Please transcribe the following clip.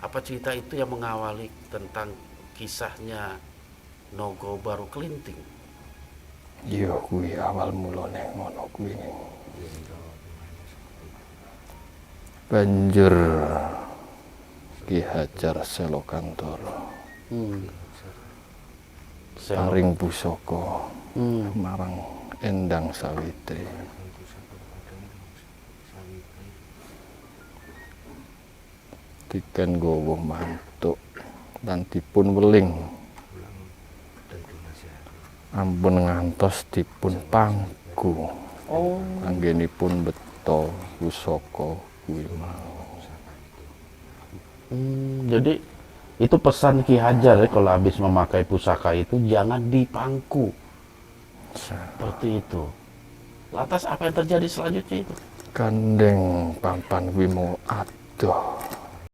Apa cerita itu yang mengawali tentang kisahnya Nogo Baru Kelinting? Iya kuwi awal mulane ngono kuwi. Banjur Ki Hajar Selokantara paring pusaka marang Endang Sawitri. Diken nggawa mantuk lan dipun weling. Ampun ngantos dipun panggu. Anggenipun beto pusaka kuwi mau. Jadi itu pesan Ki Hajar ya, kalau habis memakai pusaka itu jangan dipangku. Seperti itu. Lantas apa yang terjadi selanjutnya itu? Kandeng papan kuwi mau adoh.